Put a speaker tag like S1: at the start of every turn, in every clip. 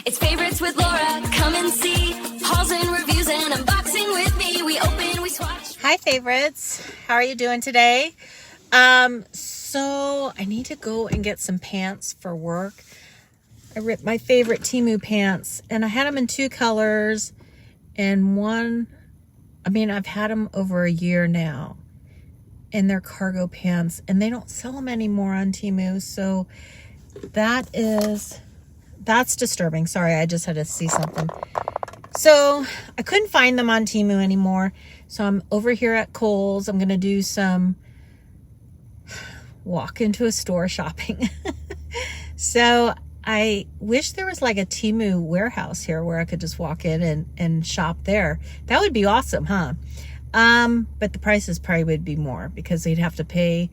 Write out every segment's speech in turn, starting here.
S1: It's favorites with Laura. Come and see hauls and reviews and unboxing with me. We open, we swatch.
S2: Hi favorites, how are you doing today? So I need to go and get some pants for work. I ripped my favorite Temu pants and I had them in two colors and one, I've had them over a year now and they're cargo pants and they don't sell them anymore on Temu. So that's disturbing. Sorry, I just had to see something. So I couldn't find them on Temu anymore. So I'm over here at Kohl's. I'm going to do some walk into a store shopping. So I wish there was like a Temu warehouse here where I could just walk in and shop there. That would be awesome, huh? But the prices probably would be more because they'd have to pay,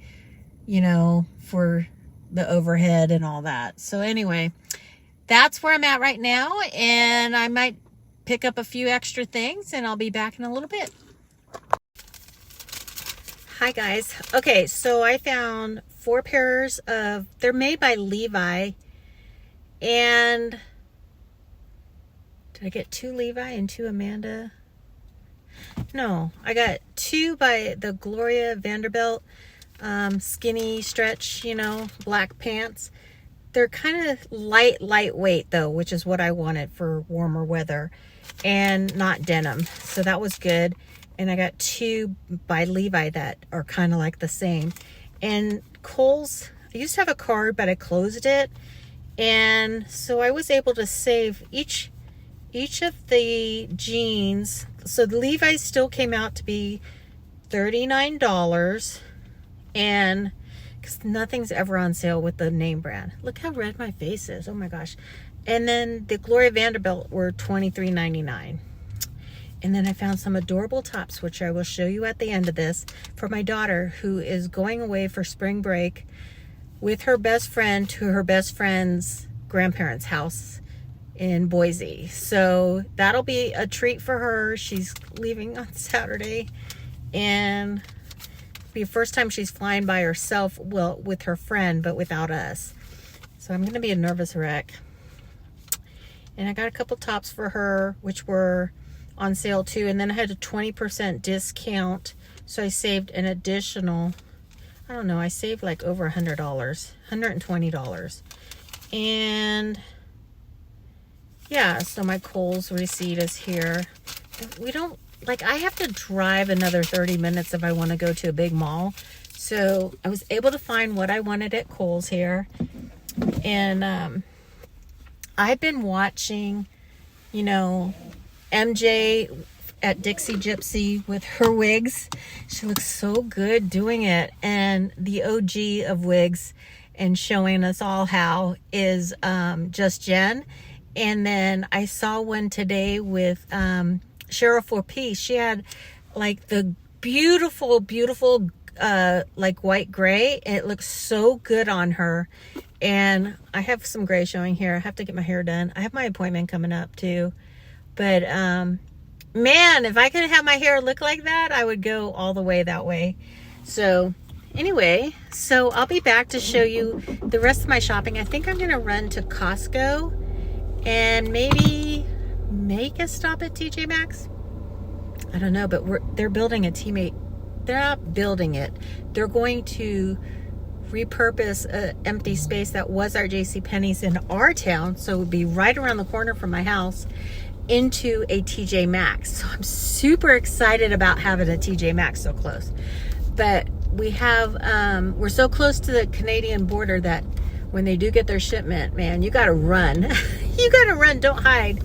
S2: for the overhead and all that. So anyway, that's where I'm at right now. And I might pick up a few extra things and I'll be back in a little bit. Hi guys. Okay, so I found 4 pairs of, they're made by Levi. And did I get 2 Levi and 2 Amanda? No, I got 2 by the Gloria Vanderbilt skinny stretch, black pants. They're kind of lightweight though, which is what I wanted for warmer weather, and not denim. So that was good. And I got 2 by Levi that are kind of like the same. And Kohl's, I used to have a card, but I closed it. And so I was able to save each of the jeans. So the Levi's still came out to be $39. And because nothing's ever on sale with the name brand. Look how red my face is. Oh my gosh. And then the Gloria Vanderbilt were $23.99. And then I found some adorable tops, which I will show you at the end of this, for my daughter who is going away for spring break with her best friend to her best friend's grandparents' house in Boise. So that'll be a treat for her. She's leaving on Saturday and be the first time she's flying by herself, well, with her friend, but without us. So I'm going to be a nervous wreck. And I got a couple tops for her, which were on sale too. And then I had a 20% discount. So I saved an additional, I don't know, I saved like over $100, $120. And yeah, so my Kohl's receipt is here. We don't, I have to drive another 30 minutes if I want to go to a big mall. So I was able to find what I wanted at Kohl's here. And I've been watching, MJ at Dixie Gypsy with her wigs. She looks so good doing it. And the OG of wigs and showing us all how is Just Jen. And then I saw one today with Cheryl for Peace. She had like the beautiful like white gray. It looks so good on her. And I have some gray showing here. I have to get my hair done. I have my appointment coming up too. But man, if I could have my hair look like that, I would go all the way that way. So anyway, so I'll be back to show you the rest of my shopping. I think I'm going to run to Costco and maybe make a stop at Tjmaxx. I don't know, but they're building a teammate. They're not building it. They're going to repurpose an empty space that was our JCPenney's in our town. So it would be right around the corner from my house into a Tjmaxx. So I'm super excited about having a Tjmaxx so close. But we have, we're so close to the Canadian border that when they do get their shipment, man, you got to run. You got to run, don't hide,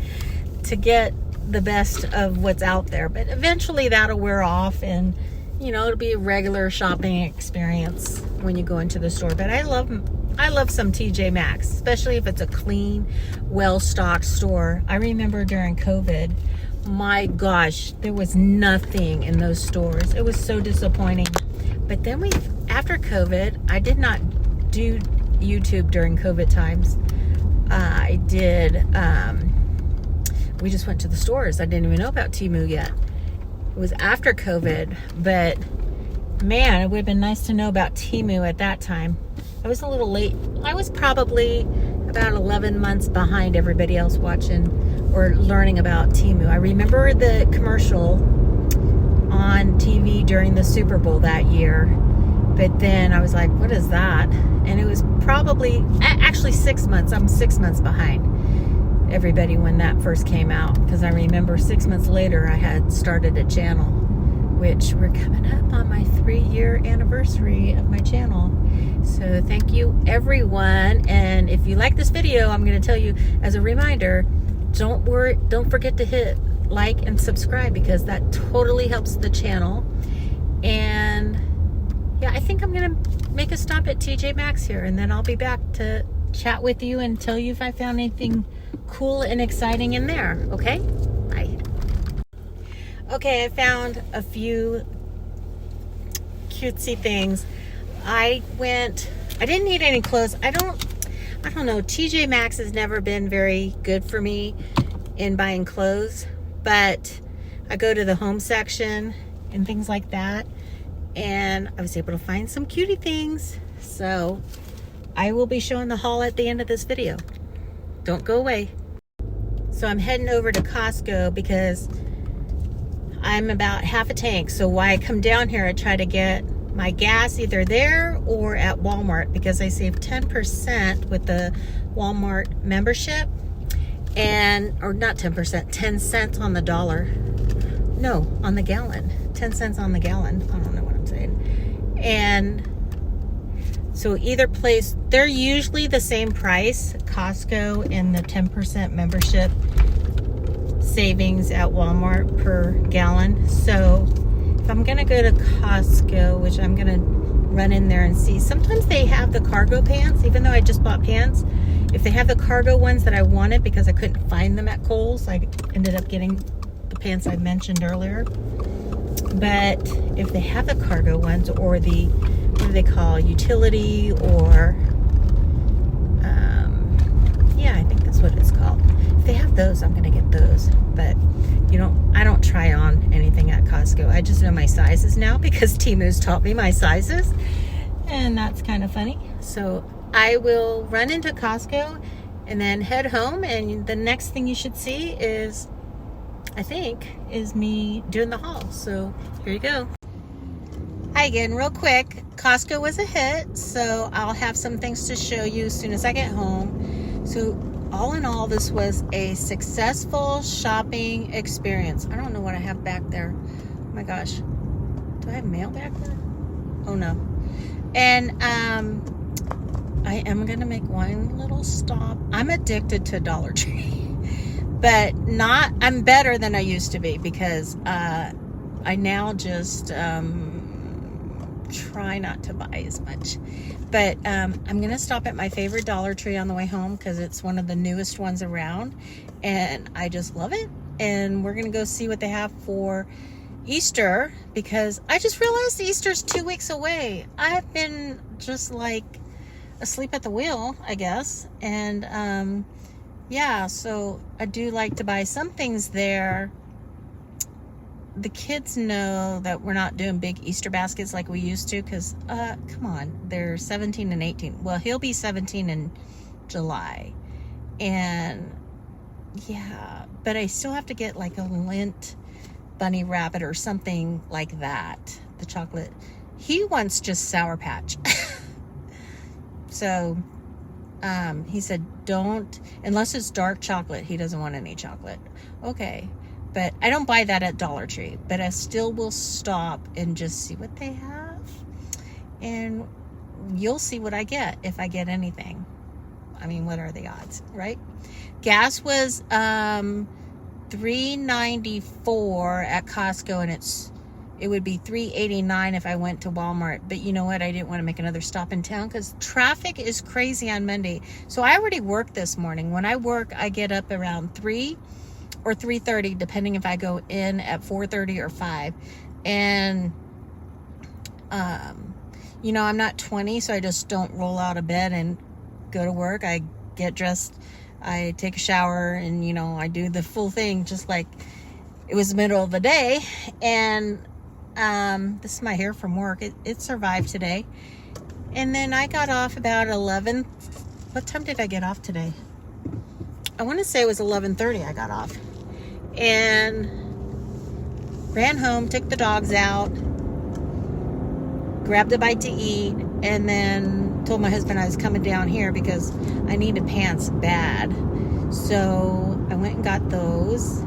S2: to get the best of what's out there. But eventually that'll wear off and, it'll be a regular shopping experience when you go into the store. But I love some Tjmaxx, especially if it's a clean, well-stocked store. I remember during COVID, my gosh, there was nothing in those stores. It was so disappointing. But then after COVID, I did not do YouTube during COVID times. I did, we just went to the stores. I didn't even know about Temu yet. It was after COVID, but man, it would have been nice to know about Temu at that time. I was a little late. I was probably about 11 months behind everybody else watching or learning about Temu. I remember the commercial on TV during the Super Bowl that year, but then I was like, what is that? And it was probably actually 6 months. I'm 6 months behind everybody when that first came out, because I remember 6 months later I had started a channel, which we're coming up on my 3-year anniversary of my channel. So thank you everyone, and if you like this video, I'm going to tell you as a reminder, don't forget to hit like and subscribe, because that totally helps the channel. And yeah, I think I'm going to make a stop at Tjmaxx here, and then I'll be back to chat with you and tell you if I found anything cool and exciting in there. Okay, bye. Okay, I found a few cutesy things. I didn't need any clothes. I don't know, Tjmaxx has never been very good for me in buying clothes, but I go to the home section and things like that, and I was able to find some cutie things. So I will be showing the haul at the end of this video. Don't go away. So I'm heading over to Costco because I'm about half a tank. So while I come down here, I try to get my gas either there or at Walmart, because I save 10% with the Walmart membership, or not 10%, 10 cents on the dollar. No, on the gallon. 10 cents on the gallon. I don't know what I'm saying. And so either place, they're usually the same price, Costco and the 10% membership savings at Walmart per gallon. So if I'm gonna go to Costco, which I'm gonna run in there and see, sometimes they have the cargo pants, even though I just bought pants. If they have the cargo ones that I wanted because I couldn't find them at Kohl's, I ended up getting the pants I mentioned earlier. But if they have the cargo ones, or the, what do they call, utility, or yeah, I think that's what it's called. If they have those, I'm gonna get those. But I don't try on anything at Costco. I just know my sizes now because Temu's taught me my sizes, and that's kind of funny. So I will run into Costco and then head home, and the next thing you should see is, I think, is me doing the haul. So here you go. Hi again, real quick. Costco was a hit, so I'll have some things to show you as soon as I get home. So all in all, this was a successful shopping experience. I don't know what I have back there. Oh my gosh. Do I have mail back there? Oh no. And I am going to make one little stop. I'm addicted to Dollar Tree. But I'm better than I used to be, because I now just try not to buy as much. But I'm gonna stop at my favorite Dollar Tree on the way home, because it's one of the newest ones around, and I just love it. And we're gonna go see what they have for Easter, because I just realized Easter's 2 weeks away. I've been just like asleep at the wheel, I guess. And yeah, so I do like to buy some things there. The kids know that we're not doing big Easter baskets like we used to, because come on, they're 17 and 18. Well, he'll be 17 in July, and yeah, but I still have to get like a lint bunny rabbit or something like that. The chocolate, he wants just Sour Patch. So he said, don't, unless it's dark chocolate, he doesn't want any chocolate. Okay. But I don't buy that at Dollar Tree, but I still will stop and just see what they have. And you'll see what I get, if I get anything. I mean, what are the odds, right? Gas was $3.94 at Costco, and it would be $3.89 if I went to Walmart. But you know what? I didn't want to make another stop in town because traffic is crazy on Monday. So I already worked this morning. When I work, I get up around 3 or 3:30, depending if I go in at 4:30 or 5. And I'm not 20, so I just don't roll out of bed and go to work. I get dressed, I take a shower, and I do the full thing, just like it was the middle of the day. And this is my hair from work. It survived today. And then I got off about 11:30 what time did I get off today? I want to say it was 11:30 I got off. And ran home, took the dogs out, grabbed a bite to eat, and then told my husband I was coming down here because I needed pants bad. So I went and got those.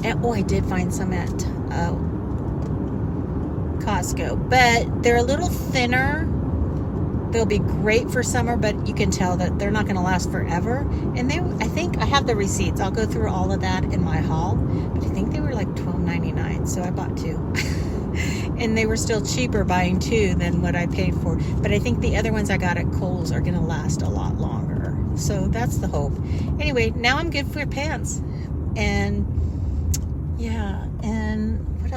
S2: And I did find some at Costco, but they're a little thinner. They'll be great for summer, but you can tell that they're not going to last forever. And I think I have the receipts. I'll go through all of that in my haul, but I think they were like $12.99, so I bought two. And they were still cheaper buying two than what I paid for. But I think the other ones I got at Kohl's are going to last a lot longer. So that's the hope. Anyway, now I'm good for pants. And yeah, and what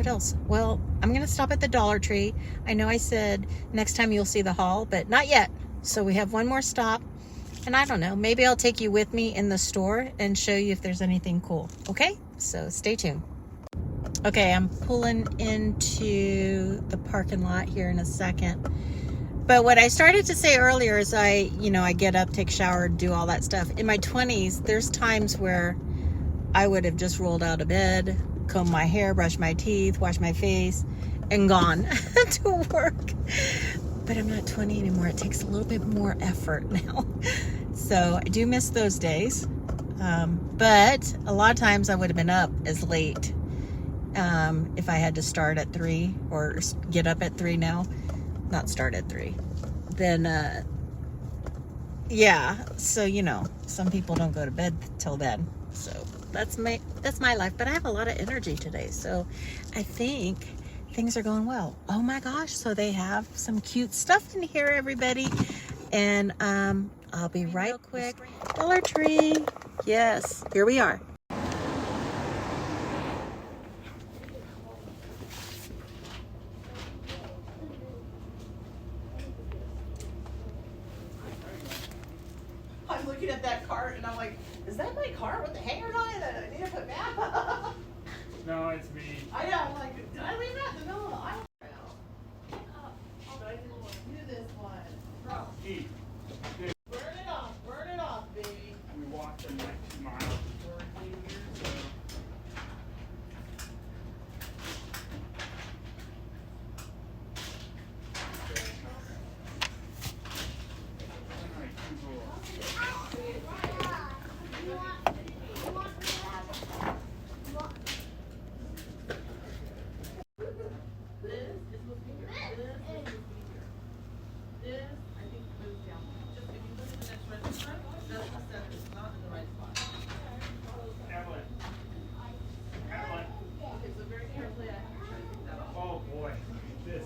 S2: else? Well, I'm going to stop at the Dollar Tree. I know I said next time you'll see the haul, but not yet. So we have one more stop. And I don't know, maybe I'll take you with me in the store and show you if there's anything cool. Okay? So stay tuned. Okay, I'm pulling into the parking lot here in a second. But what I started to say earlier is I get up, take a shower, do all that stuff. In my 20s, there's times where I would have just rolled out of bed, combed my hair, brushed my teeth, washed my face, and gone to work. But I'm not 20 anymore. It takes a little bit more effort now. So I do miss those days. But a lot of times I would have been up as late if I had to start at 3 or get up at 3 now. Not start at 3. Then, yeah. So, some people don't go to bed till then. So that's my life. But I have a lot of energy today. So I think things are going well. Oh my gosh. So they have some cute stuff in here, everybody. And I'll be right real quick. Dollar Tree. Yes, here we are.
S3: I'm looking at that cart and I'm like, is that my cart with the hangers on it that I need to put back?
S4: No, it's me.
S3: I know, I'm like, did I leave that in the middle of the aisle? But I didn't want to do this one. Bro,
S4: Eat.
S3: burn it off, baby.
S4: We walked in like 2 miles before we came here, so. Oh boy, this.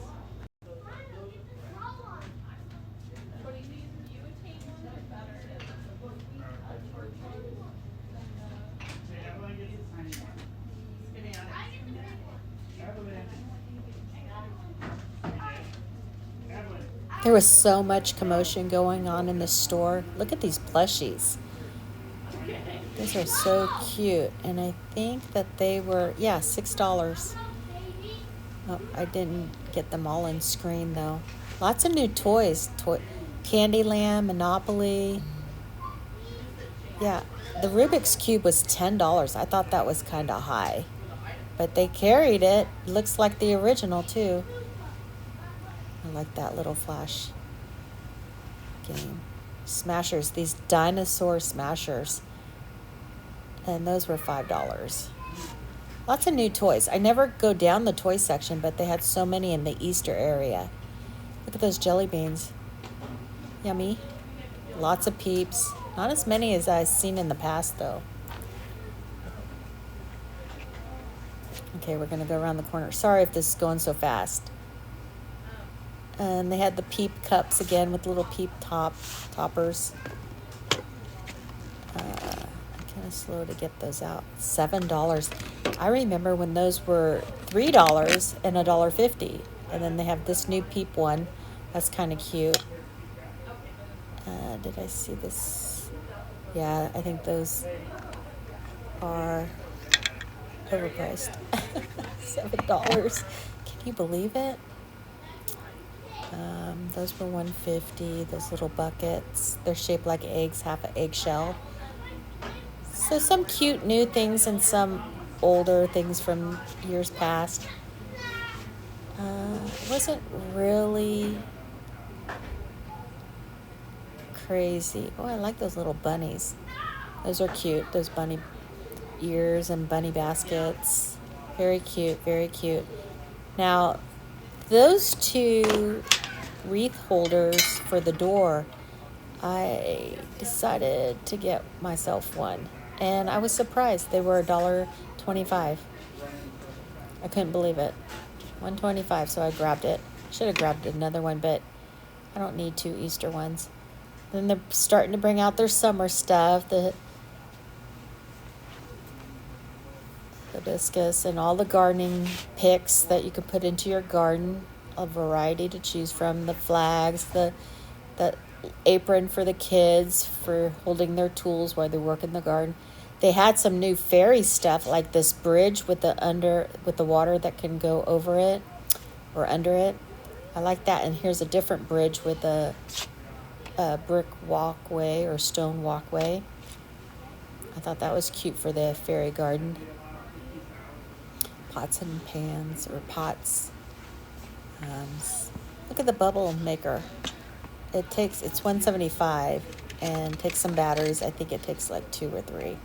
S2: There was so much commotion going on in the store. Look at these plushies. These are so cute. And I think that they were, yeah, $6. Oh, I didn't get them all in screen though. Lots of new toys. Candyland, Monopoly. Yeah, the Rubik's Cube was $10. I thought that was kind of high. But they carried it. Looks like the original too. I like that little flash game. Smashers, these dinosaur smashers. And those were $5. Lots of new toys. I never go down the toy section, but they had so many in the Easter area. Look at those jelly beans. Yummy. Lots of Peeps. Not as many as I've seen in the past, though. Okay, we're going to go around the corner. Sorry if this is going so fast. And they had the Peep cups again with little Peep toppers. Kind of slow to get those out. $7. I remember when those were $3 and $1.50. And then they have this new Peep one. That's kind of cute. Did I see this? Yeah, I think those are overpriced. $7. Can you believe it? Those were $1.50. Those little buckets. They're shaped like eggs, half an eggshell. So some cute new things and some older things from years past. It wasn't really crazy. Oh, I like those little bunnies. Those are cute. Those bunny ears and bunny baskets. Very cute, very cute. Now, those two wreath holders for the door, I decided to get myself one. And I was surprised. They were $1.25. I couldn't believe it. $1.25, so I grabbed it. Should have grabbed another one, but I don't need two Easter ones. Then they're starting to bring out their summer stuff, the hibiscus and all the gardening picks that you can put into your garden. A variety to choose from. The flags, the apron for the kids for holding their tools while they work in the garden. They had some new fairy stuff like this bridge with the water that can go over it or under it. I like that. And here's a different bridge with a brick walkway or stone walkway. I thought that was cute for the fairy garden. Pots and pans or pots. Look at the bubble maker. It's $175 and takes some batteries. I think it takes like 2 or 3.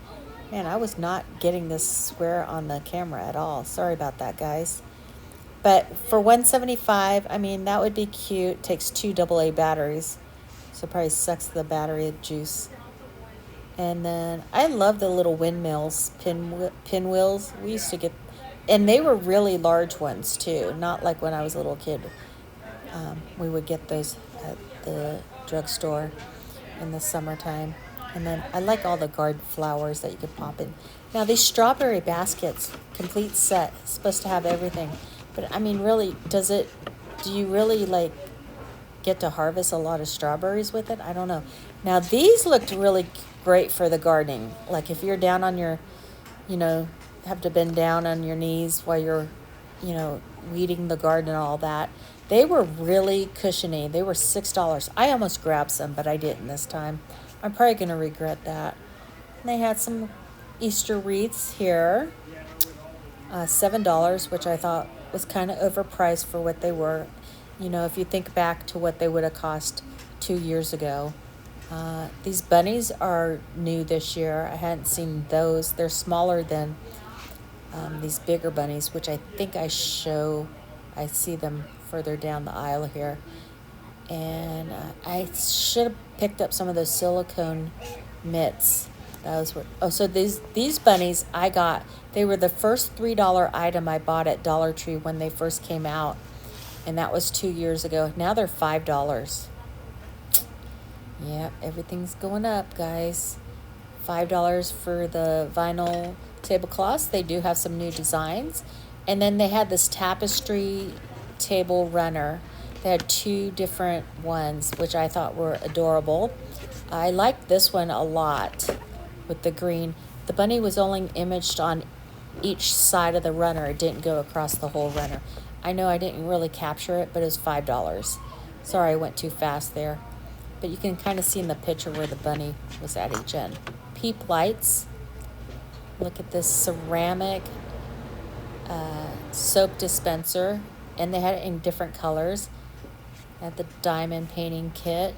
S2: Man, I was not getting this square on the camera at all. Sorry about that, guys. But for $175, I mean, that would be cute. Takes 2 AA batteries. So probably sucks the battery juice. And then I love the little windmills, pinwheels. We used to get, and they were really large ones too. Not like when I was a little kid. We would get those at the drugstore in the summertime. And then I like all the garden flowers that you could pop in. Now these strawberry baskets, complete set, supposed to have everything. But I mean, really, do you really like get to harvest a lot of strawberries with it? I don't know. Now these looked really great for the gardening. Like if you're down on your, have to bend down on your knees while you're, weeding the garden and all that. They were really cushiony. They were $6. I almost grabbed some, but I didn't this time. I'm probably going to regret that. And they had some Easter wreaths here. $7, which I thought was kind of overpriced for what they were. If you think back to what they would have cost 2 years ago. These bunnies are new this year. I hadn't seen those. They're smaller than these bigger bunnies, which I think I see them further down the aisle here. And I should have picked up some of those silicone mitts. So these bunnies I got, they were the first $3 item I bought at Dollar Tree when they first came out. And that was 2 years ago. Now they're $5. Yep, everything's going up, guys. $5 for the vinyl tablecloths. They do have some new designs. And then they had this tapestry table runner. They had 2 different ones, which I thought were adorable. I liked this one a lot with the green. The bunny was only imaged on each side of the runner. It didn't go across the whole runner. I know I didn't really capture it, but it was $5. Sorry, I went too fast there. But you can kind of see in the picture where the bunny was at each end. Peep lights. Look at this ceramic soap dispenser. And they had it in different colors. At the diamond painting kit.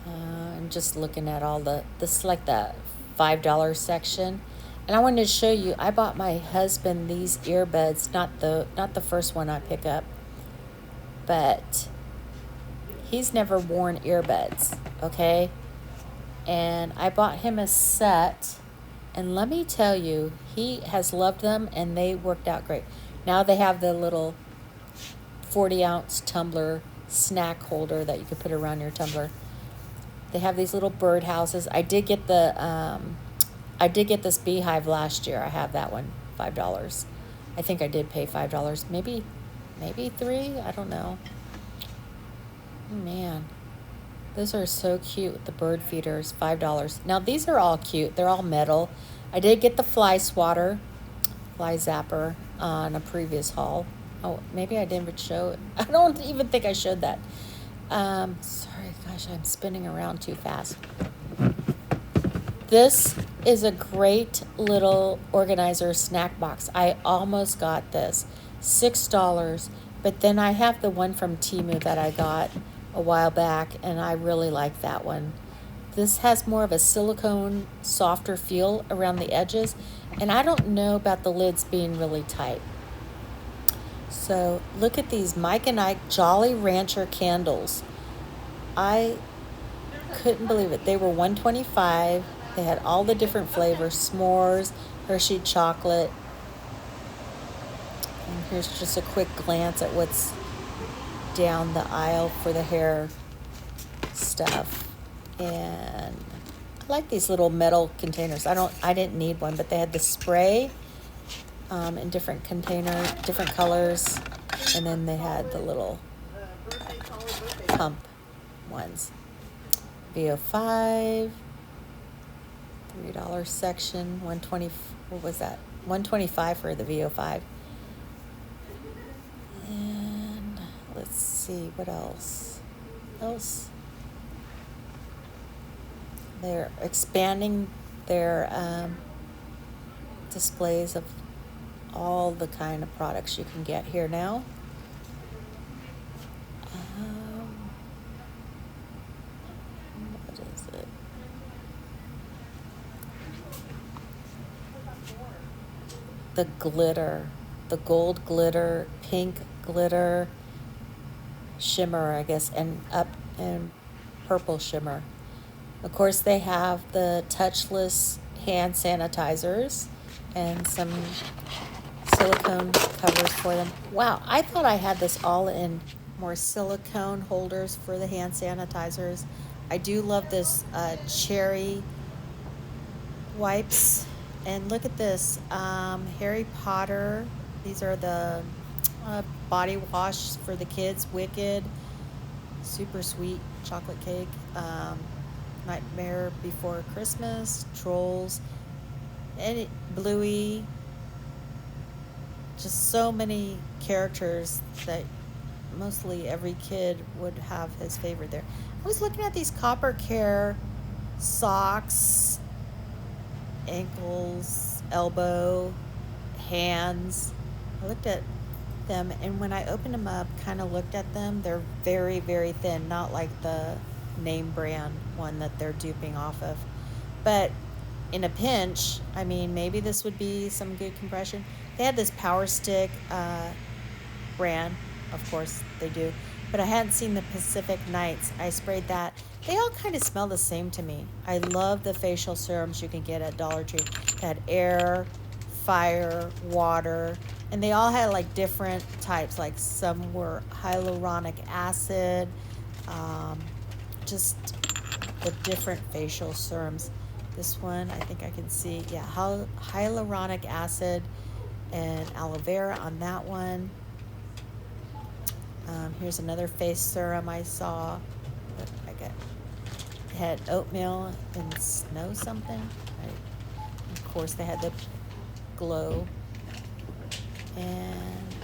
S2: I'm just looking at all this is like the $5 section. And I wanted to show you, I bought my husband these earbuds, not the first one I pick up, but he's never worn earbuds, okay? And I bought him a set, and let me tell you, he has loved them, and they worked out great. Now they have the little 40-ounce tumbler snack holder that you could put around your tumbler. They have these little bird houses. I did get this beehive last year. I have that one, $5. I think I did pay $5. Maybe $3. I don't know. Man, those are so cute. The bird feeders, $5. Now these are all cute. They're all metal. I did get the fly zapper on a previous haul. Oh, maybe I didn't show it. I don't even think I showed that. Sorry, gosh, I'm spinning around too fast. This is a great little organizer snack box. I almost got this. $6. But then I have the one from Temu that I got a while back, and I really like that one. This has more of a silicone, softer feel around the edges, and I don't know about the lids being really tight. So look at these Mike and Ike Jolly Rancher candles. I couldn't believe it. They were $1.25. They had all the different flavors, s'mores, Hershey chocolate. And here's just a quick glance at what's down the aisle for the hair stuff. And I like these little metal containers. I didn't need one, but they had the spray in different different colors, and then they had the little pump ones. VO5, $3 section, 120. What was that? 125 for the VO5. And let's see what else. They're expanding their displays of all the kind of products you can get here now. What is it? The glitter, the gold glitter, pink glitter, shimmer, I guess, and purple shimmer. Of course, they have the touchless hand sanitizers and some silicone covers for them. Wow, I thought I had this all in more silicone holders for the hand sanitizers. I do love this cherry wipes. And look at this, Harry Potter. These are the body wash for the kids. Wicked, super sweet chocolate cake. Nightmare Before Christmas, Trolls, and Bluey. Just so many characters that mostly every kid would have his favorite there. I was looking at these Copper Care socks, ankles, elbow, hands. I looked at them, and when I opened them up, kind of looked at them, they're very, very thin, not like the name brand one that they're duping off of. But in a pinch, I mean, maybe this would be some good compression. They had this Power Stick brand, of course they do, but I hadn't seen the Pacific Nights. I sprayed that. They all kind of smell the same to me. I love the facial serums you can get at Dollar Tree. They had air, fire, water, and they all had like different types. Like some were hyaluronic acid, just the different facial serums. This one, I think I can see, yeah, hyaluronic acid and aloe vera on that one. Here's another face serum I saw. It had oatmeal and snow something. Of course, they had the glow. And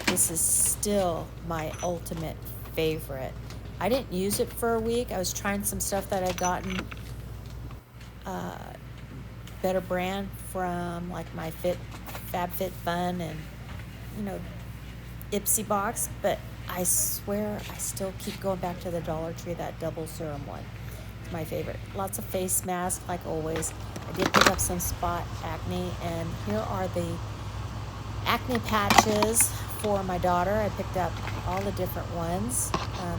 S2: this is still my ultimate favorite. I didn't use it for a week. I was trying some stuff that I'd gotten better brand from like my FabFitFun and Ipsy box, but I swear I still keep going back to the Dollar Tree, that double serum one. It's my favorite. Lots of face masks like always. I did pick up some spot acne, and here are the acne patches for my daughter. I picked up all the different ones.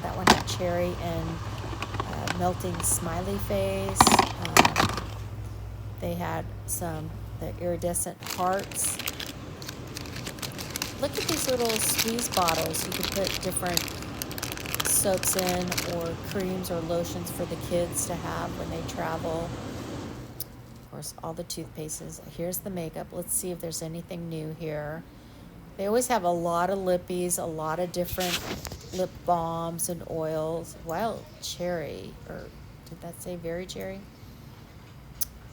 S2: That one had cherry and melting smiley face. They had the iridescent hearts. Look at these little squeeze bottles. You could put different soaps in, or creams or lotions for the kids to have when they travel. Of course, all the toothpastes. Here's the makeup. Let's see if there's anything new here. They always have a lot of lippies, a lot of different lip balms and oils. Wild cherry, or did that say very cherry?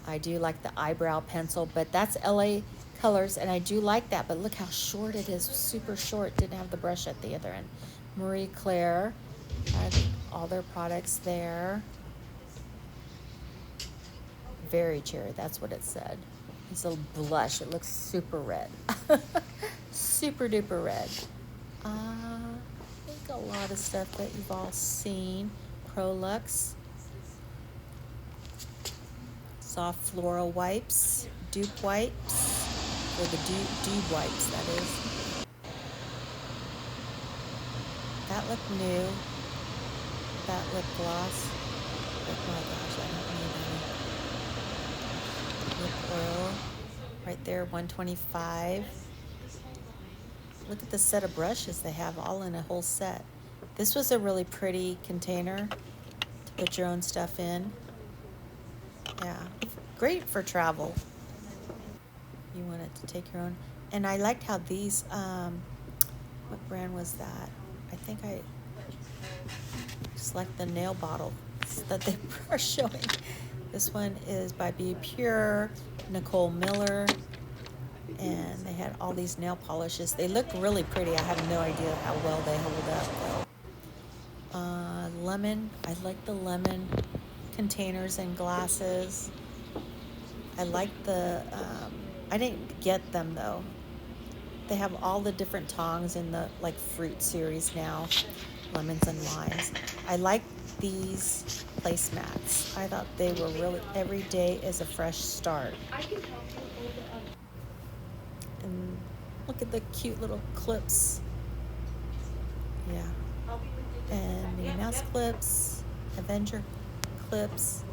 S2: I do like the eyebrow pencil, but that's LA colors, and I do like that, but look how short it is, super short. Didn't have the brush at the other end. Marie Claire had all their products there. Very cherry, that's what it said. It's a blush, it looks super red. Super duper red. I think a lot of stuff that you've all seen. Prolux. Soft floral wipes, dupe wipes, or the dupe wipes, that is. That looked new. That lip gloss. Oh my gosh, I don't need any. Lip oil, right there, $125. Look at the set of brushes they have, all in a whole set. This was a really pretty container to put your own stuff in. Yeah, great for travel. You wanted to take your own. And I liked how these, what brand was that? I think I select the nail bottle that they are showing. This one is by Be Pure, Nicole Miller, and they had all these nail polishes. They look really pretty. I have no idea how well they hold up though. Lemon, I like the lemon containers and glasses. I like the, I didn't get them though. They have all the different tongs in the like fruit series now, lemons and limes. I like these placemats. I thought they were really, every day is a fresh start. And look at the cute little clips. Yeah. And Minnie Mouse clips, Avenger clips.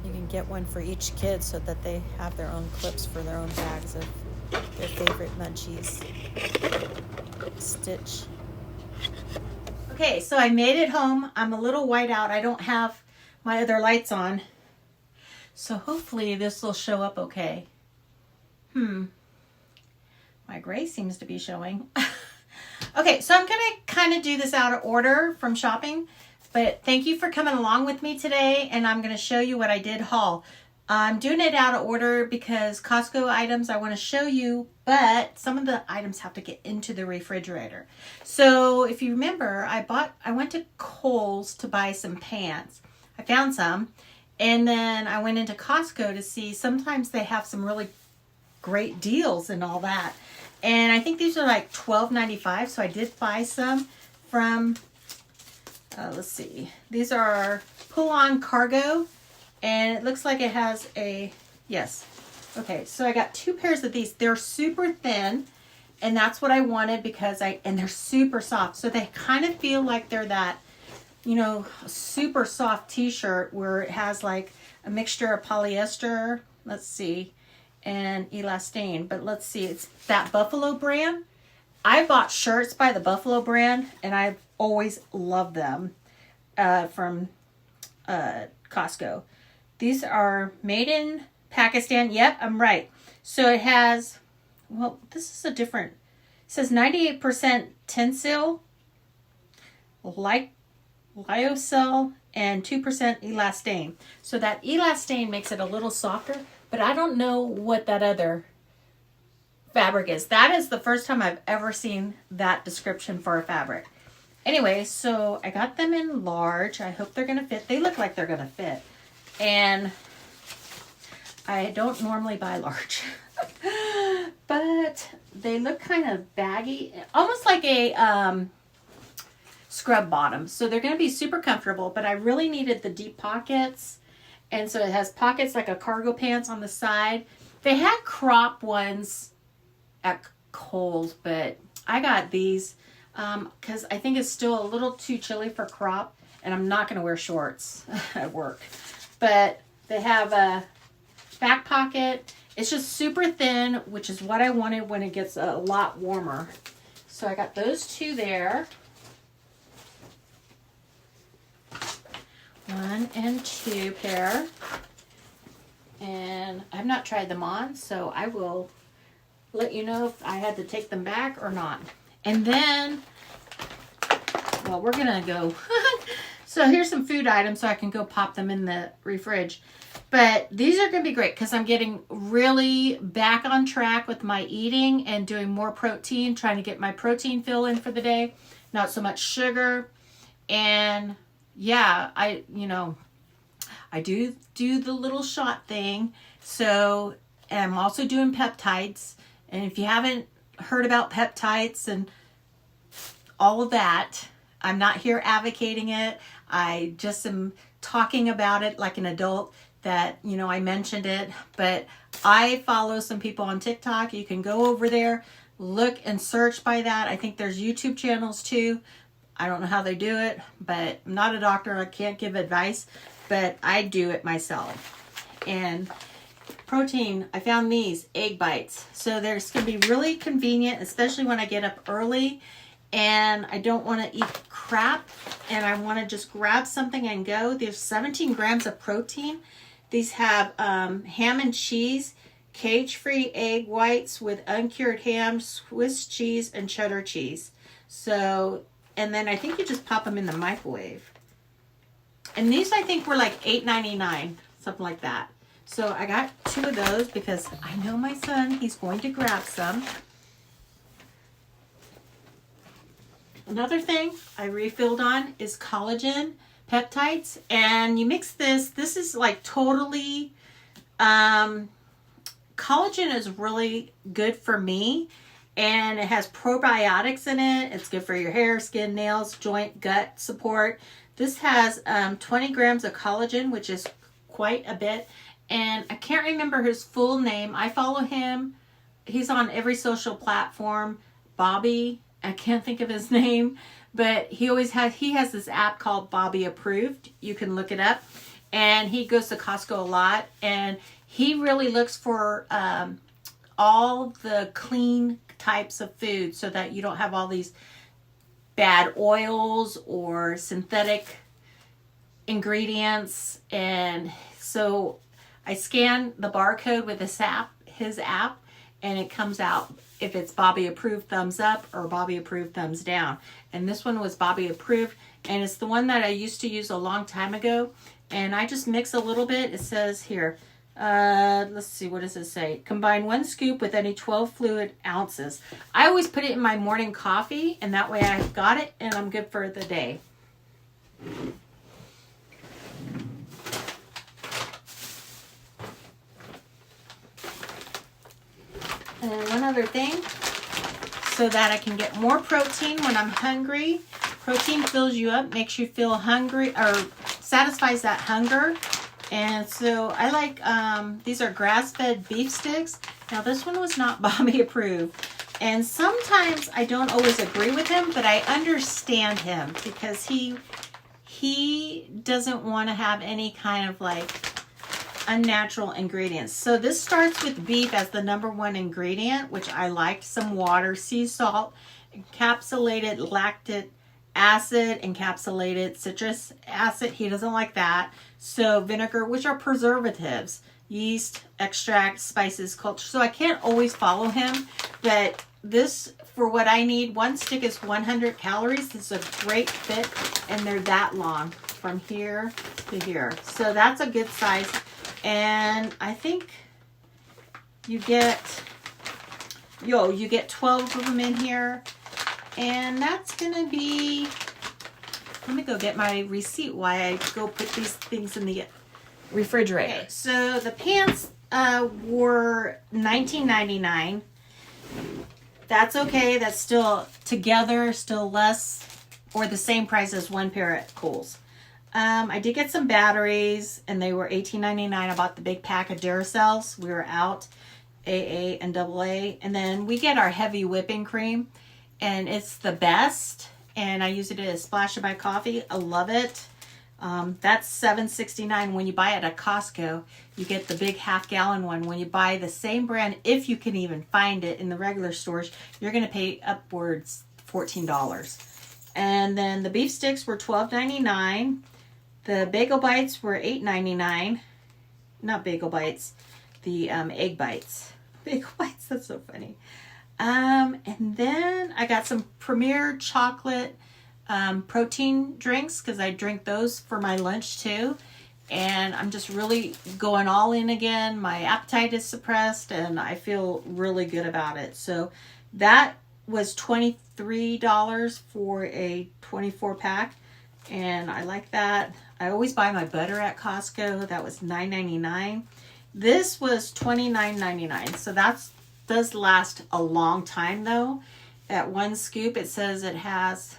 S2: You can get one for each kid so that they have their own clips for their own bags of their favorite munchies. Stitch. Okay, so I made it home. I'm a little white out. I don't have my other lights on. So hopefully this will show up okay. My gray seems to be showing. Okay, so I'm going to kind of do this out of order from shopping. But thank you for coming along with me today, and I'm going to show you what I did haul. I'm doing it out of order because Costco items I want to show you, but some of the items have to get into the refrigerator. So if you remember, I went to Kohl's to buy some pants. I found some, and then I went into Costco to see, sometimes they have some really great deals and all that. And I think these are like $12.95, so I did buy some from... let's see. These are pull-on cargo, and it looks like it has a, yes. Okay, so I got 2 pairs of these. They're super thin, and that's what I wanted because and they're super soft. So they kind of feel like they're that, you know, super soft t-shirt where it has like a mixture of polyester, let's see, and elastane. But let's see, it's that Buffalo brand. I bought shirts by the Buffalo brand, and I've always loved them from Costco. These are made in Pakistan. Yep, I'm right. So it has, well, this is a different, it says 98% Tencel, lyocell, and 2% elastane. So that elastane makes it a little softer, but I don't know what that other fabric is. That is the first time I've ever seen that description for a fabric. Anyway, so I got them in large. I hope they're going to fit. They look like they're going to fit. And I don't normally buy large. But they look kind of baggy. Almost like a scrub bottom. So they're going to be super comfortable. But I really needed the deep pockets. And so it has pockets like a cargo pants on the side. They had crop ones at Kohl's, but I got these because I think it's still a little too chilly for crop, and I'm not going to wear shorts at work. But they have a back pocket. It's just super thin, which is what I wanted when it gets a lot warmer. So I got those 2 there. 1 and 2 pair. And I've not tried them on, so I will let you know if I had to take them back or not. And then, well, we're gonna go So here's some food items so I can go pop them in the refrige. But these are going to be great because I'm getting really back on track with my eating and doing more protein, trying to get my protein fill in for the day. Not so much sugar. And yeah, I do the little shot thing. So I'm also doing peptides. And if you haven't heard about peptides and all of that, I'm not here advocating it. I just am talking about it like an adult that, I mentioned it. But I follow some people on TikTok. You can go over there, look and search by that. I think there's YouTube channels too. I don't know how they do it, but I'm not a doctor. I can't give advice, but I do it myself. And protein, I found these egg bites. So they're going to be really convenient, especially when I get up early and I don't want to eat crap and I want to just grab something and go. There's 17 grams of protein. These have ham and cheese, cage-free egg whites with uncured ham, Swiss cheese, and cheddar cheese. So, and then I think you just pop them in the microwave. And these I think were like $8.99, something like that. So I got 2 of those because I know my son, he's going to grab some. Another thing I refilled on is collagen peptides. And you mix this. This is like totally, collagen is really good for me. And it has probiotics in it. It's good for your hair, skin, nails, joint, gut support. This has 20 grams of collagen, which is quite a bit. And I can't remember his full name. I follow him. He's on every social platform. Bobby, I can't think of his name, but he has this app called Bobby Approved. You can look it up. And he goes to Costco a lot. And he really looks for all the clean types of food so that you don't have all these bad oils or synthetic ingredients. And so I scan the barcode with his app, and it comes out if it's Bobby approved thumbs up or Bobby approved thumbs down. And this one was Bobby approved, and it's the one that I used to use a long time ago. And I just mix a little bit. It says here, let's see, what does it say? Combine 1 scoop with any 12 fluid ounces. I always put it in my morning coffee, and that way I've got it and I'm good for the day. And one other thing, so that I can get more protein when I'm hungry. Protein fills you up, makes you feel hungry, or satisfies that hunger. And so I like, these are grass-fed beef sticks. Now this one was not Bobby approved. And sometimes I don't always agree with him, but I understand him because he doesn't want to have any kind of like unnatural ingredients. So this starts with beef as the #1 ingredient, which I liked. Some water, sea salt, encapsulated lactic acid, encapsulated citrus acid. He doesn't like that. So vinegar, which are preservatives, yeast, extract, spices, culture. So I can't always follow him, but this, for what I need, 1 stick is 100 calories. This is a great fit, and they're that long from here to here. So that's a good size. And I think you get 12 of them in here. And that's going to be, let me go get my receipt why I go put these things in the refrigerator. Okay, so the pants were $19.99. That's okay. That's still together, still less or the same price as 1 pair at Kohl's. I did get some batteries, and they were $18.99. I bought the big pack of Duracells. We were out, AA and AA. And then we get our heavy whipping cream, and it's the best. And I use it as a splash of my coffee. I love it. That's $7.69. When you buy it at Costco, you get the big half-gallon one. When you buy the same brand, if you can even find it in the regular stores, you're going to pay upwards $14. And then the beef sticks were $12.99. The bagel bites were $8.99. Not bagel bites, the egg bites. Bagel bites, that's so funny. And then I got some Premier chocolate protein drinks because I drink those for my lunch too. And I'm just really going all in again. My appetite is suppressed and I feel really good about it. So that was $23 for a 24 pack. And I like that. I always buy my butter at Costco. That was $9.99. This was $29.99. So that does last a long time though. At one scoop, it says it has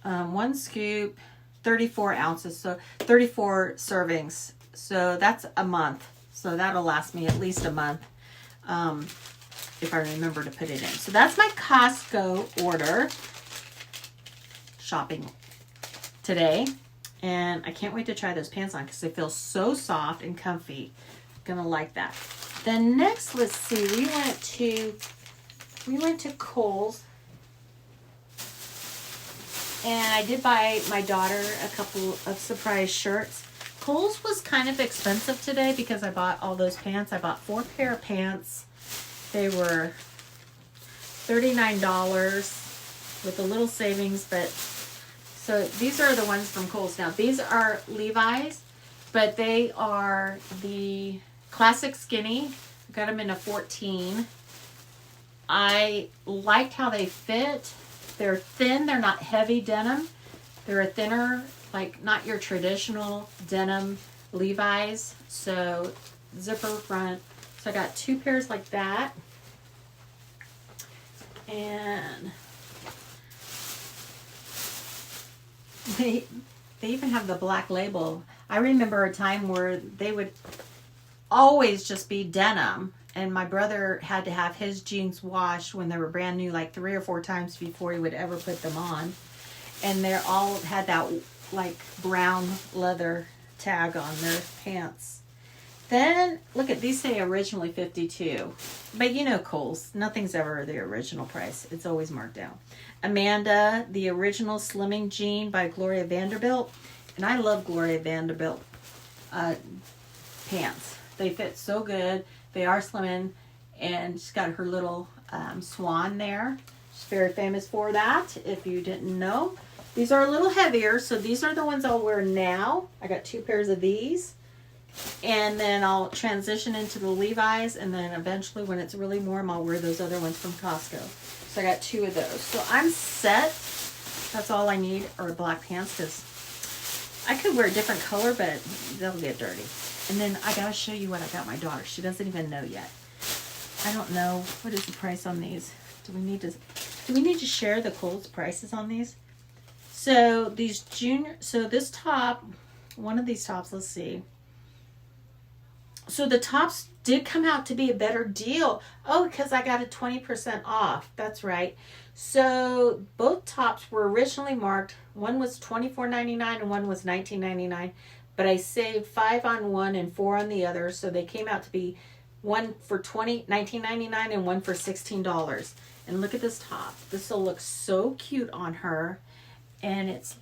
S2: one scoop, 34 ounces, so 34 servings. So that's a month. So that'll last me at least a month if I remember to put it in. So that's my Costco order shopping today. And I can't wait to try those pants on because they feel so soft and comfy. Gonna like that. Then next, let's see, we went to Kohl's. And I did buy my daughter a couple of surprise shirts. Kohl's was kind of expensive today because I bought all those pants. I bought 4 pair of pants. They were $39 with a little savings, but so these are the ones from Kohl's. Now these are Levi's, but they are the classic skinny. I got them in a 14. I liked how they fit. They're thin, they're not heavy denim. They're a thinner, like not your traditional denim Levi's. So zipper front. So I got 2 pairs like that. And they even have the black label. I remember a time where they would always just be denim. And my brother had to have his jeans washed when they were brand new, like 3 or 4 times before he would ever put them on. And they're all had that like brown leather tag on their pants. Then look at these, say originally $52, but you know Kohl's, nothing's ever the original price. It's always marked down. Amanda, the original slimming jean by Gloria Vanderbilt, and I love Gloria Vanderbilt pants. They fit so good. They are slimming, and she's got her little swan there. She's very famous for that, if you didn't know. These are a little heavier, so these are the ones I'll wear now. I got 2 pairs of these. And then I'll transition into the Levi's, and then eventually when it's really warm, I'll wear those other ones from Costco. So I got 2 of those. So I'm set. That's all I need are black pants, because I could wear a different color, but they'll get dirty. And then I gotta show you what I got my daughter. She doesn't even know yet. I don't know. What is the price on these? Do we need to share the Kohl's prices on these? So these this top, one of these tops, let's see. So the tops did come out to be a better deal. Oh, because I got a 20% off. That's right. So both tops were originally marked. One was $24.99 and one was $19.99. But I saved 5 on one and 4 on the other. So they came out to be one for $19.99 and one for $16. And look at this top. This will look so cute on her. And it's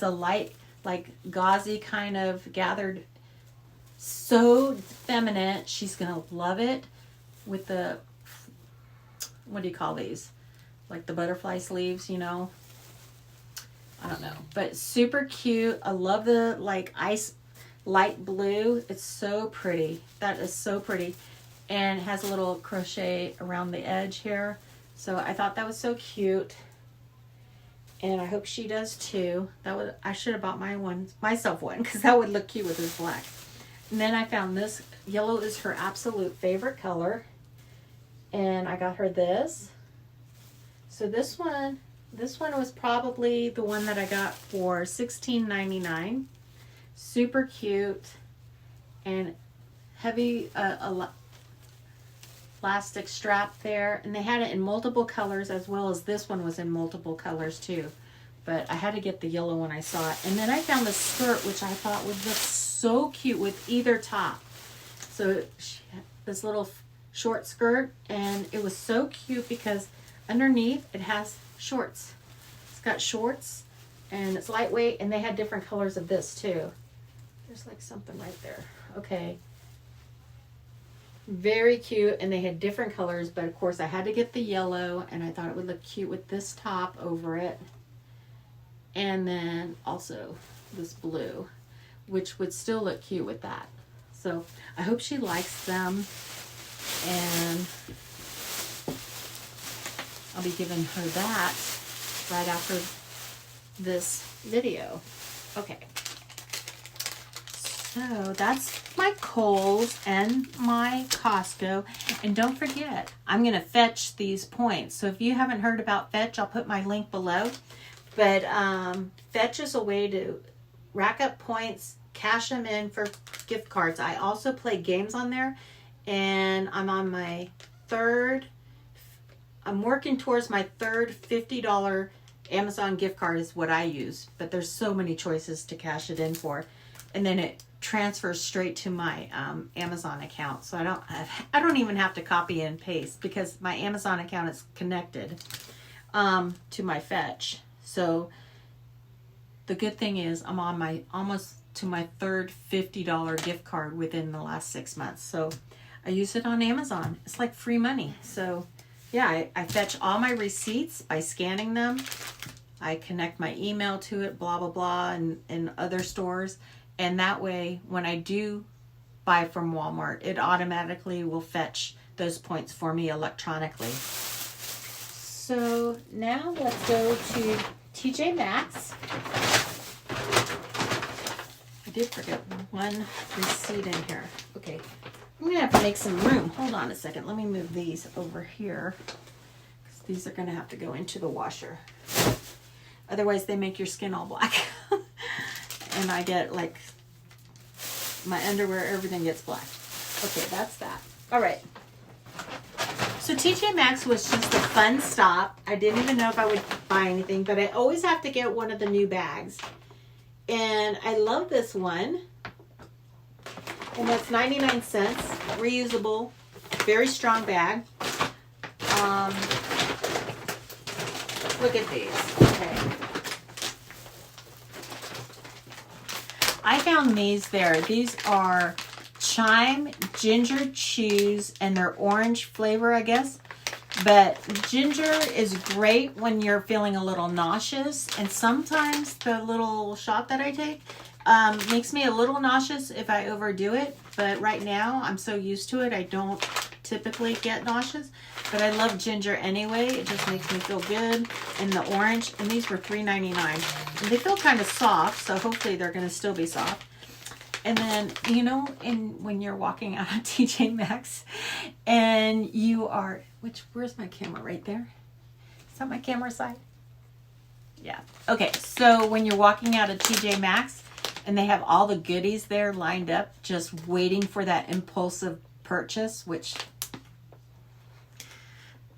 S2: a light, like gauzy kind of gathered, so feminine. She's gonna love it with the, what do you call these? Like the butterfly sleeves, you know? I don't know, but super cute. I love the like ice light blue. It's so pretty. That is so pretty. And it has a little crochet around the edge here. So I thought that was so cute. And I hope she does too. I should have bought myself one because that would look cute with this black. And then I found this. Yellow is her absolute favorite color. And I got her this. So this one was probably the one that I got for $16.99. Super cute. And heavy elastic strap there. And they had it in multiple colors, as well as this one was in multiple colors too. But I had to get the yellow when I saw it. And then I found the skirt, which I thought would look so cute with either top. So this little short skirt, and it was so cute because underneath it has shorts. It's got shorts and it's lightweight, and they had different colors of this too. There's like something right there. Okay. Very cute, and they had different colors, but of course I had to get the yellow, and I thought it would look cute with this top over it. And then also this blue, which would still look cute with that. So I hope she likes them, and I'll be giving her that right after this video. Okay. So that's my Kohl's and my Costco. And don't forget, I'm going to fetch these points. So if you haven't heard about Fetch, I'll put my link below. But Fetch is a way to rack up points, cash them in for gift cards. I also play games on there. And I'm on my I'm working towards my third $50 Amazon gift card is what I use. But there's so many choices to cash it in for. And then it transfers straight to my Amazon account, so I don't even have to copy and paste because my Amazon account is connected to my Fetch. So the good thing is I'm on my almost to my third $50 gift card within the last 6 months. So I use it on Amazon. It's like free money. So yeah, I fetch all my receipts by scanning them. I connect my email to it, blah blah blah, and other stores. And that way, when I do buy from Walmart, it automatically will fetch those points for me electronically. So now let's go to Tjmaxx. I did forget one receipt in here. Okay, I'm going to have to make some room. Hold on a second. Let me move these over here, because these are going to have to go into the washer. Otherwise, they make your skin all black. And I get like my underwear, everything gets black. Okay, that's that. All right. So Tjmaxx was just a fun stop. I didn't even know if I would buy anything, but I always have to get one of the new bags. And I love this one. And that's 99 cents. Reusable. Very strong bag. Look at these. Okay. I found these there. These are Thyme ginger chews, and they're orange flavor, I guess. But ginger is great when you're feeling a little nauseous, and sometimes the little shot that I take makes me a little nauseous if I overdo it. But right now, I'm so used to it, I don't typically get nauseous. But I love ginger anyway. It just makes me feel good. And the orange, and these were $3.99. And they feel kind of soft, so hopefully they're going to still be soft. And then, you know, when you're walking out of Tjmaxx and you are, where's my camera? Right there? Is that my camera side? Yeah. Okay, so when you're walking out of Tjmaxx and they have all the goodies there lined up, just waiting for that impulsive purchase, which...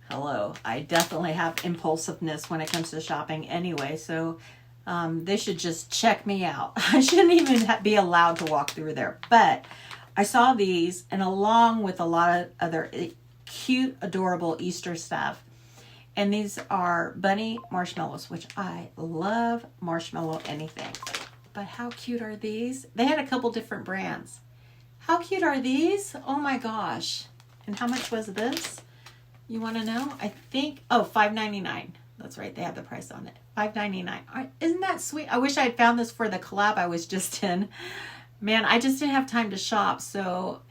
S2: Hello, I definitely have impulsiveness when it comes to shopping anyway, so they should just check me out. I shouldn't even be allowed to walk through there. But I saw these, and along with a lot of other cute, adorable Easter stuff. And these are bunny marshmallows, which I love marshmallow anything. But how cute are these? They had a couple different brands. How cute are these? Oh my gosh. And how much was this? You want to know? I think, oh, $5.99. That's right. They have the price on it. $5.99. Isn't that sweet? I wish I had found this for the collab I was just in. Man, I just didn't have time to shop, so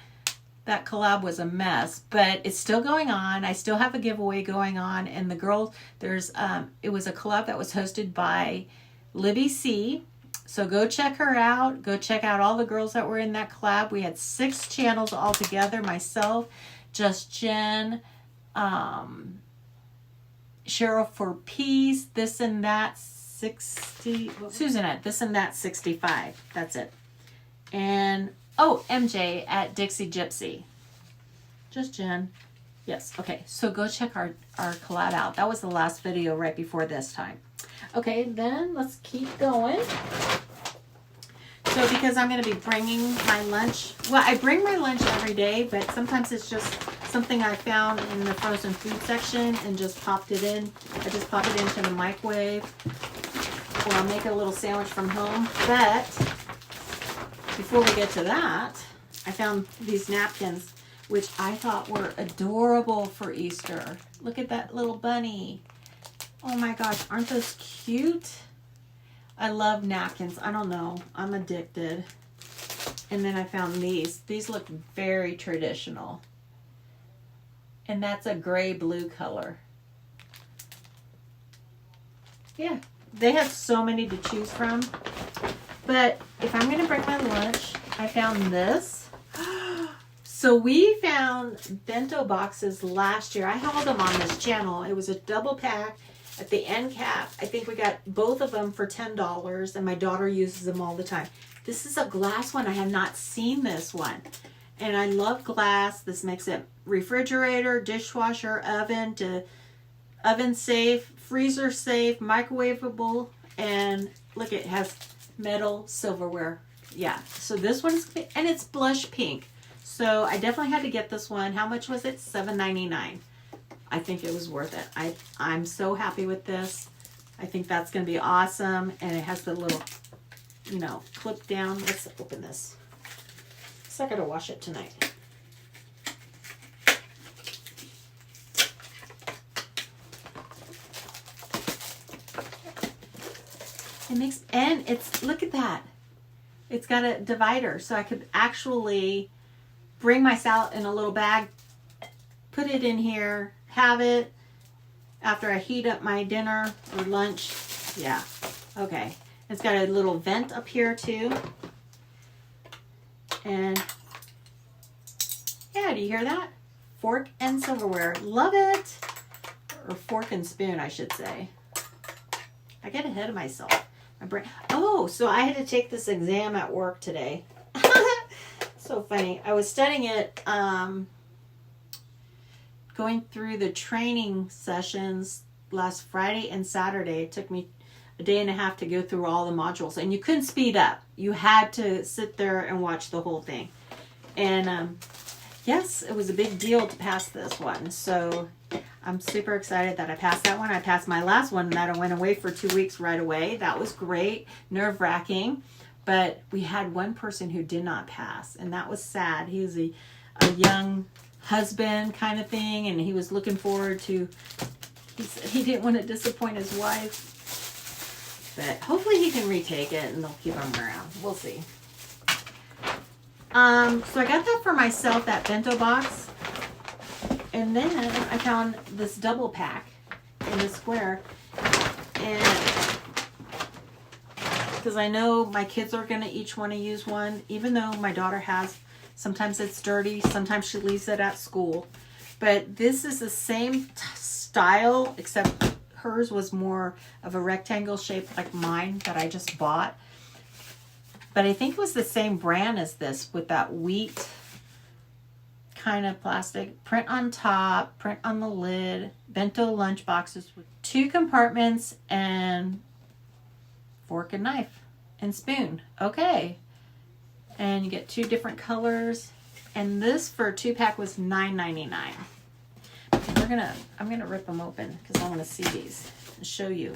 S2: that collab was a mess. But it's still going on. I still have a giveaway going on. And the girls, it was a collab that was hosted by Libby C. So go check her out. Go check out all the girls that were in that collab. We had 6 channels all together. Myself, Just Jen, Cheryl for Peace, This and That 60, Susanette, This and That 65. That's it. And oh, MJ at Dixie Gypsy. Just Jen. Yes. Okay. So go check our collab out. That was the last video right before this time. Okay. Then let's keep going. So because I'm going to be bringing my lunch. Well, I bring my lunch every day, but sometimes it's just something I found in the frozen food section and just popped it in. I just pop it into the microwave, or I'll make a little sandwich from home. But before we get to that, I found these napkins. which I thought were adorable for Easter. Look at that little bunny. Oh my gosh, aren't those cute? I love napkins. I don't know. I'm addicted. And then I found these. These look very traditional. And that's a gray blue color. Yeah, they have so many to choose from. But if I'm going to bring my lunch, I found this. So we found bento boxes last year. I hauled them on this channel. It was a double pack at the end cap. I think we got both of them for $10, and my daughter uses them all the time. This is a glass one. I have not seen this one. And I love glass. This makes it refrigerator, dishwasher, oven, to oven safe, freezer safe, microwavable, and look, it has metal silverware. Yeah, so this one's, and it's blush pink. So I definitely had to get this one. How much was it? $7.99. I think it was worth it. I'm so happy with this. I think that's going to be awesome. And it has the little, you know, clip down. Let's open this. So I got to wash it tonight. It makes, and it's, look at that. It's got a divider, so I could actually bring my salad in a little bag, put it in here, have it after I heat up my dinner or lunch. Yeah, okay. It's got a little vent up here too. And yeah, do you hear that? Fork and silverware. Love it. Or fork and spoon, I should say. I get ahead of myself. My brain. Oh, so I had to take this exam at work today. So funny. I was studying it, going through the training sessions last Friday and Saturday. It took me a day and a half to go through all the modules, and you couldn't speed up. You had to sit there and watch the whole thing. And yes, it was a big deal to pass this one. So I'm super excited that I passed that one. I passed my last one that I went away for 2 weeks right away. That was great, nerve-wracking. But we had one person who did not pass, and that was sad. He was a young husband kind of thing, and he was looking forward to, he said he didn't want to disappoint his wife. But hopefully he can retake it and they'll keep him around. We'll see. So I got that for myself, that bento box. And then I found this double pack in the square. And because I know my kids are going to each want to use one, even though my daughter has, sometimes it's dirty, sometimes she leaves it at school. But this is the same style, except hers was more of a rectangle shape like mine that I just bought. But I think it was the same brand as this, with that wheat kind of plastic. Print on top, print on the lid. Bento lunch boxes with 2 compartments and fork and knife and spoon. Okay. And you get 2 different colors. And this for a 2-pack was $9.99. I'm gonna rip them open because I want to see these and show you.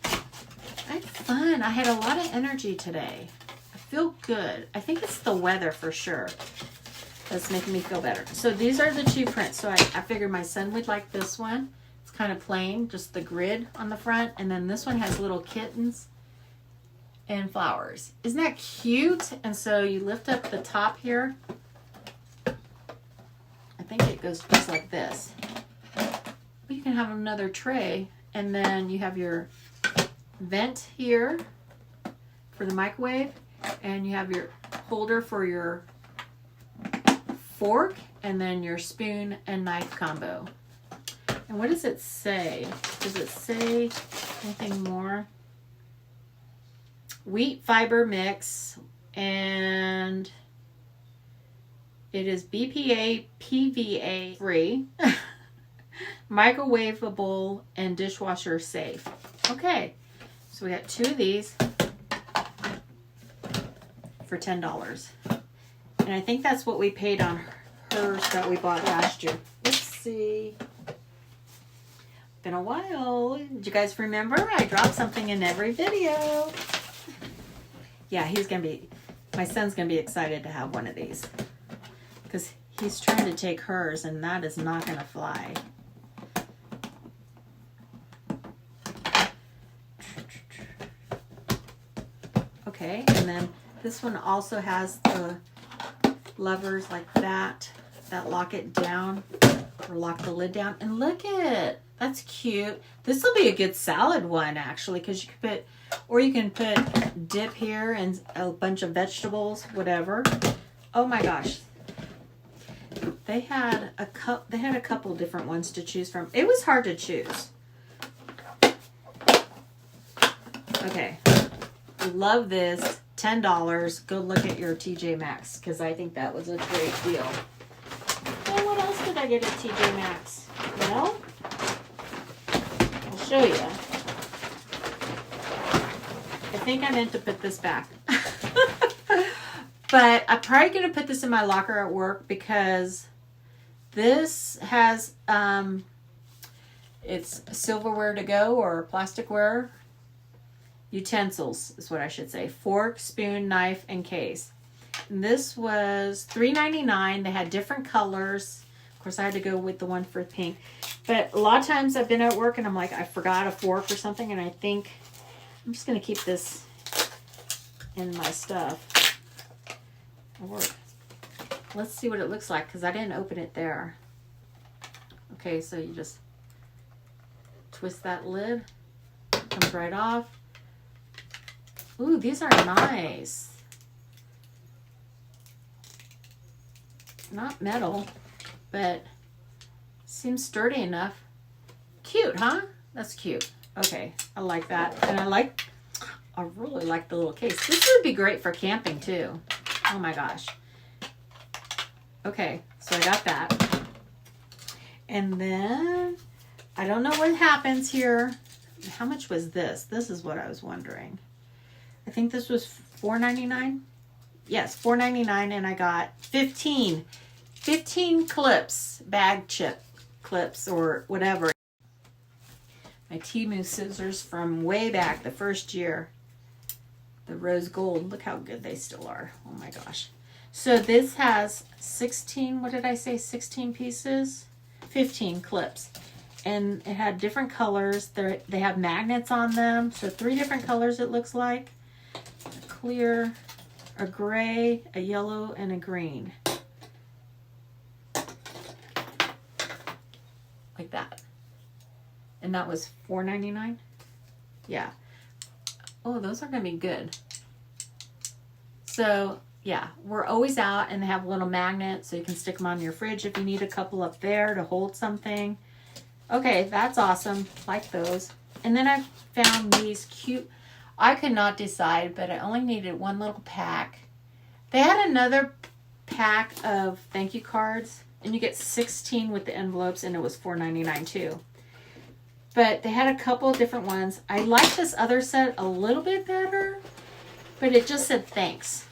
S2: I had fun. I had a lot of energy today. I feel good. I think it's the weather for sure that's making me feel better. So these are the 2 prints. So I figured my son would like this one. It's kind of plain, just the grid on the front. And then this one has little kittens and flowers. Isn't that cute? And so you lift up the top here. I think it goes just like this. But you can have another tray. And then you have your vent here for the microwave. And you have your holder for your fork. And then your spoon and knife combo. And what does it say? Does it say anything more? Wheat fiber mix, and it is BPA, PVA free, microwavable, and dishwasher safe. Okay, so we got 2 of these for $10. And I think that's what we paid on hers that we bought last year. Let's see. Been a while. Did you guys remember? I dropped something in every video. Yeah, my son's gonna be excited to have one of these because he's trying to take hers, and that is not going to fly. Okay, and then this one also has the levers like that lock it down or lock the lid down. And look at, that's cute. This will be a good salad one actually, because you can put, or you can put dip here and a bunch of vegetables, whatever. Oh my gosh. They had a couple different ones to choose from. It was hard to choose. Okay. Love this. $10. Go look at your Tjmaxx, because I think that was a great deal. And what else did I get at Tjmaxx? Well, I'll show you. I think I meant to put this back. But I'm probably going to put this in my locker at work, because this has, it's silverware to go, or plasticware. Utensils is what I should say. Fork, spoon, knife, and case. And this was $3.99. They had different colors. Of course, I had to go with the one for pink. But a lot of times I've been at work and I'm like, I forgot a fork or something. And I think I'm just going to keep this in my stuff. Or let's see what it looks like, because I didn't open it there. Okay, so you just twist that lid. Comes right off. Ooh, these are nice. Not metal, but seems sturdy enough. Cute, huh? That's cute. Okay, I like that. And I really like the little case. This would be great for camping too. Oh my gosh. Okay, so I got that. And then, I don't know what happens here. How much was this? This is what I was wondering. I think this was $4.99. Yes, $4.99, and I got 15 clips, bag chip clips or whatever. My Temu scissors from way back the first year. The rose gold. Look how good they still are. Oh my gosh. So this has 16, what did I say? 16 pieces? 15 clips. And it had different colors. They have magnets on them. So 3 different colors it looks like. A clear, a gray, a yellow, and a green. Like that. And that was $4.99? Yeah. Oh, those are going to be good. So, yeah, we're always out, and they have a little magnet so you can stick them on your fridge if you need a couple up there to hold something. Okay, that's awesome. Like those. And then I found these cute. I could not decide, but I only needed one little pack. They had another pack of thank you cards, and you get 16 with the envelopes, and it was $4.99 too. But they had a couple of different ones. I like this other set a little bit better, but it just said thanks.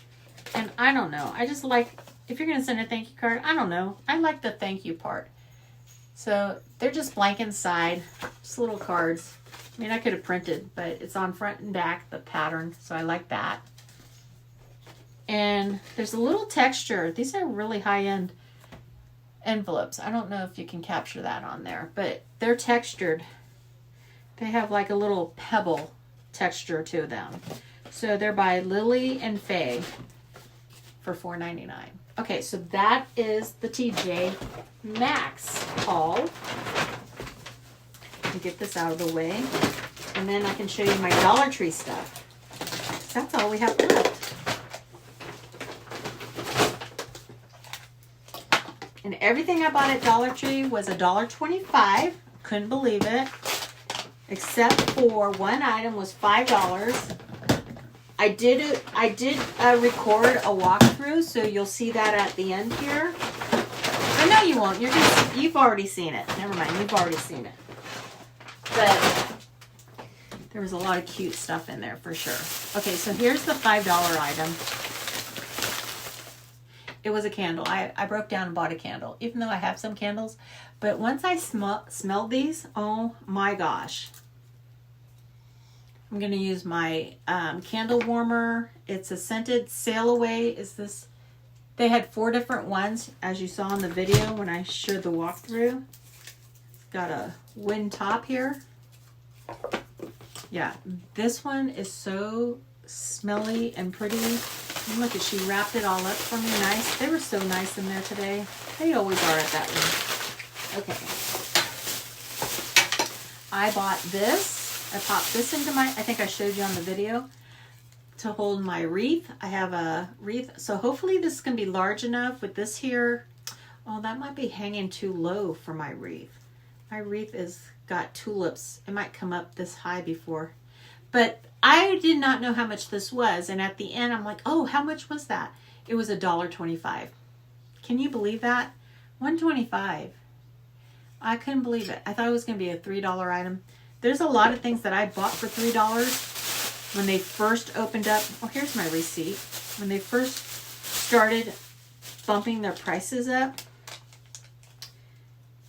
S2: And I don't know. I just like, if you're going to send a thank you card, I don't know. I like the thank you part. So they're just blank inside, just little cards. I mean, I could have printed, but it's on front and back, the pattern. So I like that. And there's a little texture. These are really high-end envelopes. I don't know if you can capture that on there, but they're textured. They have like a little pebble texture to them. So they're by Lily and Faye for $4.99. Okay, so that is the Tjmaxx haul. Let me get this out of the way. And then I can show you my Dollar Tree stuff. That's all we have left. And everything I bought at Dollar Tree was $1.25. Couldn't believe it. Except for one item was $5. I did record a walkthrough, so you'll see that at the end here. I know you won't. You've already seen it. Never mind. You've already seen it. But there was a lot of cute stuff in there for sure. Okay, so here's the $5 item. It was a candle. I broke down and bought a candle, even though I have some candles. But once I smelled these, oh my gosh. I'm going to use my candle warmer. It's a scented Sail Away. Is this They had 4 different ones, as you saw in the video when I showed the walkthrough. Got a wind top here. Yeah, this one is so smelly and pretty. And look at, she wrapped it all up for me nice. They were so nice in there today. They always are at that one. Okay. I bought this. I popped this into my, I think I showed you on the video, to hold my wreath. I have a wreath, so hopefully this is going to be large enough with this here. Oh, that might be hanging too low for my wreath. My wreath is got tulips. It might come up this high before. But I did not know how much this was. And at the end, I'm like, oh, how much was that? It was $1.25. Can you believe that? $1.25. I couldn't believe it. I thought it was going to be a $3 item. There's a lot of things that I bought for $3 when they first opened up. Oh, here's my receipt. When they first started bumping their prices up.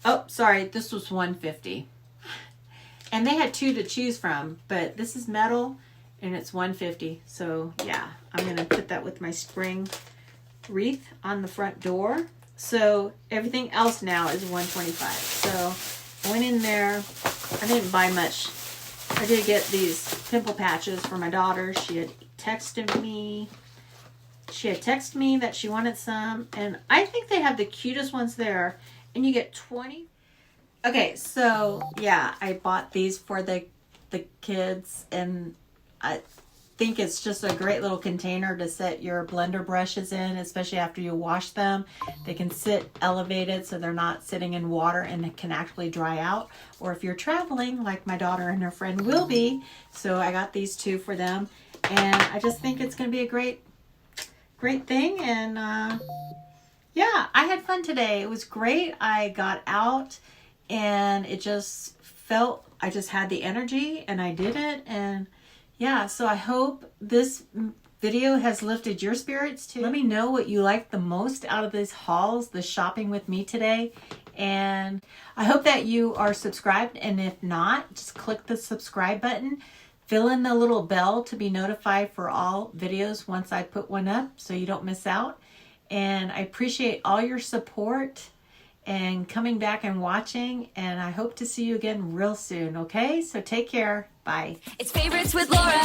S2: Oh, sorry. This was $1.50. And they had 2 to choose from, but this is metal and it's $1.50. So yeah, I'm going to put that with my spring wreath on the front door. So everything else now is $1.25. So I went in there. I didn't buy much. I did get these pimple patches for my daughter. She had texted me. She had texted me that she wanted some. And I think they have the cutest ones there. And you get 20. Okay, so yeah, I bought these for the kids, and I think it's just a great little container to set your blender brushes in, especially after you wash them. They can sit elevated so they're not sitting in water and it can actually dry out. Or if you're traveling, like my daughter and her friend will be. So I got these 2 for them, and I just think it's going to be a great thing. And yeah, I had fun today. It was great. I got out. And it just felt, I just had the energy and I did it. And yeah, so I hope this video has lifted your spirits too. Let me know what you liked the most out of these hauls, the shopping with me today. And I hope that you are subscribed. And if not, just click the subscribe button. Fill in the little bell to be notified for all videos once I put one up so you don't miss out. And I appreciate all your support and coming back and watching, and I hope to see you again real soon. Okay, so take care. Bye.
S1: It's favorites with Laura.